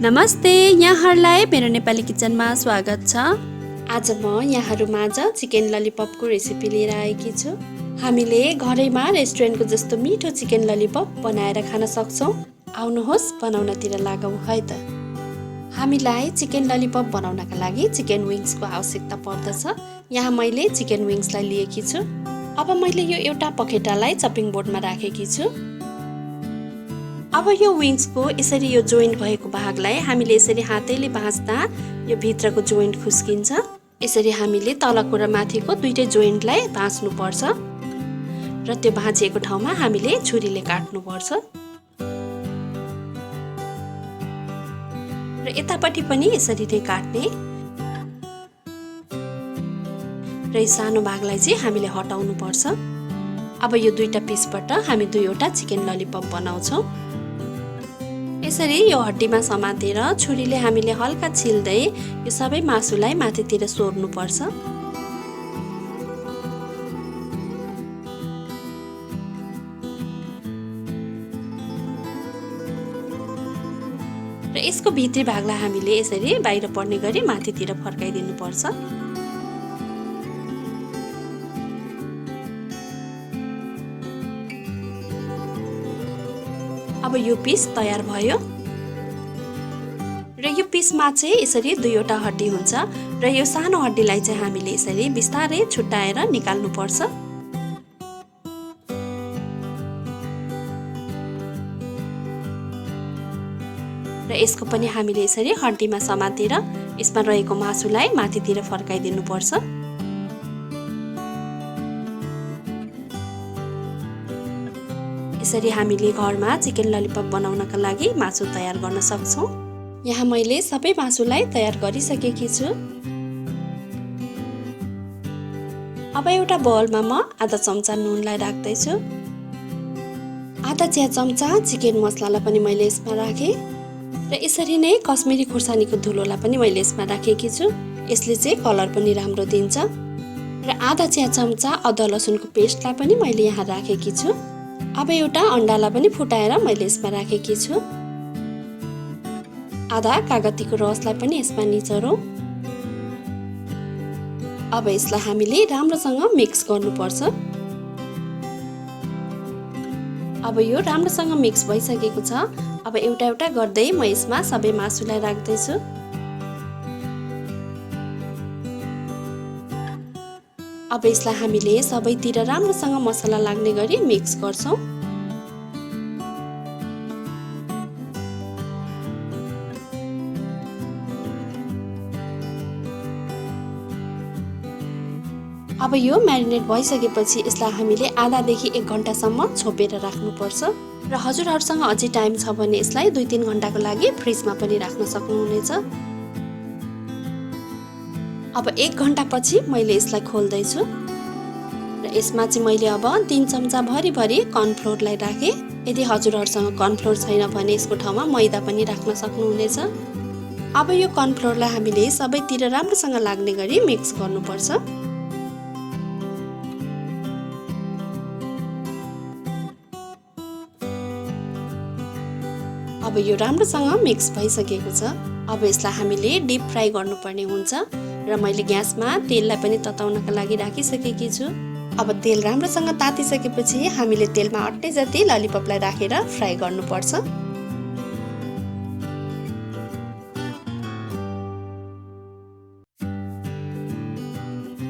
नमस्ते, यहाँहरूलाई मेरो नेपाली किचनमा स्वागत छ। आज म यहाँहरूमाझ चिकन ललिपपको रेसिपी लिएर आएकी छु। हामीले घरैमा रेस्टुरेन्टको जस्तो मिठो चिकन ललिपप बनाएर खान सक्छौँ। आउनुहोस् बनाउनतिर लागौँ है त। हामीलाई चिकन ललिपप बनाउनका लागि चिकन विङ्सको आवश्यकता पर्दछ। यहाँ मैले चिकन विङ्सलाई लिएकी छु। अब मैले यो एउटा पखेटालाई चपिङ बोर्डमा राखेकी छु। अब यो विङ्सको यसरी यो जोइन्ट भएको भागलाई हामीले यसरी हातैले भाँच्दा यो भित्रको जोइन्ट खुस्किन्छ। यसरी हामीले तलको र माथिको दुईटै जोइन्टलाई भाँच्नुपर्छ र त्यो भाँचिएको ठाउँमा हामीले छुरीले काट्नुपर्छ। र यतापट्टि पनि यसरी नै काट्ने र यो सानो भागलाई चाहिँ हामीले हटाउनु पर्छ। अब यो दुईटा पिसबाट हामी दुईवटा चिकन ललिपप बनाउँछौँ। यसरी यो हड्डीमा समातेर छुरीले हामीले हल्का छिल्दै यो सबै मासुलाई माथितिर सोर्नुपर्छ। र यसको भित्री भागलाई हामीले यसरी बाहिर पर्ने गरी माथितिर फर्काइदिनुपर्छ। अब यो पिस तयार भयो र यो पिसमा चाहिँ यसरी दुईवटा हड्डी हुन्छ र यो सानो हड्डीलाई चाहिँ हामीले यसरी बिस्तारै छुट्याएर निकाल्नुपर्छ। र यसको पनि हामीले यसरी हड्डीमा समातेर यसमा रहेको मासुलाई माथितिर फर्काइदिनुपर्छ। यसरी हामीले घरमा चिकन ललिपप बनाउनका लागि मासु तयार गर्न सक्छौँ। यहाँ मैले सबै मासुलाई तयार गरिसकेकी छु। अब एउटा बोलमा म आधा चम्चा नुनलाई राख्दैछु। आधा चिया चम्चा चिकन मसलालाई पनि मैले यसमा राखेँ र यसरी नै कश्मिरी खुर्सानीको धुलोलाई पनि मैले यसमा राखेकी छु। यसले चाहिँ कलर पनि राम्रो दिन्छ। र आधा चिया चम्चा अदुवा लसुनको पेस्टलाई पनि मैले यहाँ राखेकी छु। अब एउटा अन्डालाई पनि फुटाएर मैले यसमा राखेकी छु। आधा कागतीको रसलाई पनि यसमा निचोरौँ। अब यसलाई हामीले राम्रोसँग मिक्स गर्नुपर्छ। अब यो राम्रोसँग मिक्स भइसकेको छ। अब एउटा एउटा गर्दै म यसमा सबै मासुलाई राख्दैछु। अब यसलाई हामीले सबैतिर राम्रोसँग मसला लाग्ने गरी मिक्स गर्छौँ। अब यो म्यारिनेट भइसकेपछि यसलाई हामीले आधादेखि 1 घन्टासम्म छोपेर राख्नुपर्छ। र हजुरहरूसँग अझै टाइम छ भने यसलाई 2-3 घन्टाको लागि फ्रिजमा पनि राख्न सक्नुहुनेछ। अब 1 घन्टापछि मैले यसलाई खोल्दैछु र यसमा चाहिँ मैले अब 3 चम्चा भरि कर्नफ्लोरलाई राखेँ। यदि हजुरहरूसँग कर्नफ्लोर छैन भने यसको ठाउँमा मैदा पनि राख्न सक्नुहुनेछ। अब यो कर्नफ्लोरलाई हामीले सबैतिर राम्रोसँग लाग्ने गरी मिक्स गर्नुपर्छ। अब यो राम्रोसँग मिक्स भइसकेको छ। अब यसलाई हामीले डिप फ्राई गर्नुपर्ने हुन्छ र मैले ग्यासमा तेललाई पनि तताउनका लागि राखिसकेकी छु। अब तेल राम्रोसँग तातिसकेपछि हामीले तेलमा अट्टै जति ललिपपलाई राखेर फ्राई गर्नुपर्छ।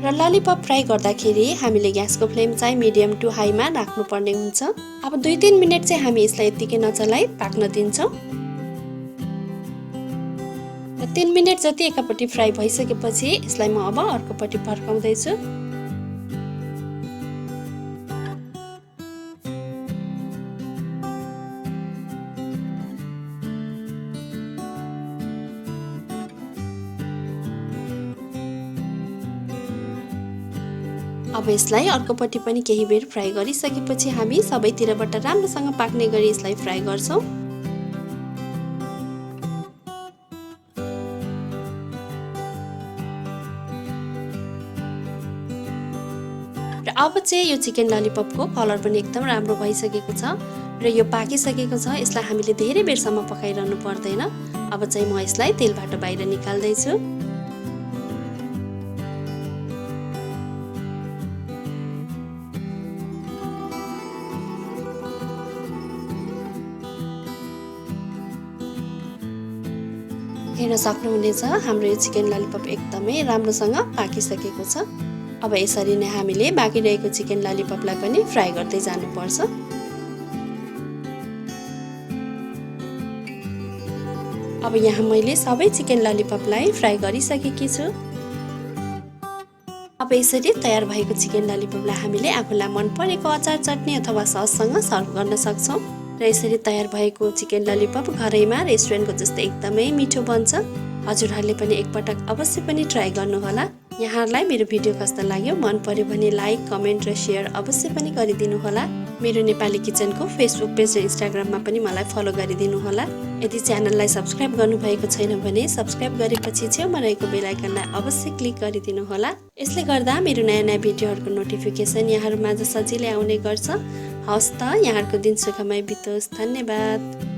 र ललिपप फ्राई गर्दाखेरि हामीले ग्यासको फ्लेम चाहिँ मिडियम टु हाईमा राख्नुपर्ने हुन्छ। अब 2-3 मिनट चाहिँ हामी यसलाई यत्तिकै नचलाई पाक्न दिन्छौँ। र 3 मिनट जति एकापट्टि फ्राई भइसकेपछि यसलाई म अब अर्कोपट्टि फर्काउँदैछु। अब यसलाई अर्कोपट्टि पनि केही बेर फ्राई गरिसकेपछि हामी सबैतिरबाट राम्रोसँग पाक्ने गरी यसलाई फ्राई गर्छौँ। र अब चाहिँ यो चिकन ललिपपको कलर पनि एकदम राम्रो भइसकेको छ र यो पाकिसकेको छ। यसलाई हामीले धेरै बेरसम्म पकाइरहनु पर्दैन। अब चाहिँ म यसलाई तेलबाट बाहिर निकाल्दै छु। हेर्न सक्नुहुनेछ हाम्रो यो चिकन ललिपप एकदमै राम्रोसँग पाकिसकेको छ। अब यसरी नै हामीले बाँकी रहेको चिकन ललिपपलाई पनि फ्राई गर्दै जानुपर्छ। अब यहाँ मैले सबै चिकन ललिपपलाई फ्राई गरिसकेकी छु। अब यसरी तयार भएको चिकन ललिपपलाई हामीले आफूलाई मन परेको अचार, चटनी अथवा सससँग सर्भ गर्न सक्छौँ। र यसरी तयार भएको चिकन ललिपप घरैमा रेस्टुरेन्टको जस्तै एकदमै मिठो बन्छ। हजुरहरूले पनि एकपटक अवश्य पनि ट्राई गर्नुहोला। यहाँहरूलाई मेरो भिडियो कस्तो लाग्यो, मन पर्यो भने लाइक, कमेन्ट र सेयर अवश्य पनि गरिदिनु होला। मेरो नेपाली किचनको फेसबुक पेज र इन्स्टाग्राममा पनि मलाई फलो गरिदिनु होला। यदि च्यानललाई सब्स्क्राइब गर्नुभएको छैन भने सब्स्क्राइब गरेपछि छेउमा रहेको बेल आइकनलाई अवश्य क्लिक गरिदिनु होला। यसले गर्दा मेरो नयाँ नयाँ भिडियोहरूको नोटिफिकेसन यहाँहरूमाझ सजिलै आउने गर्छ। हवस् त, यहाँहरूको दिन सुखमय बितोस्। धन्यवाद।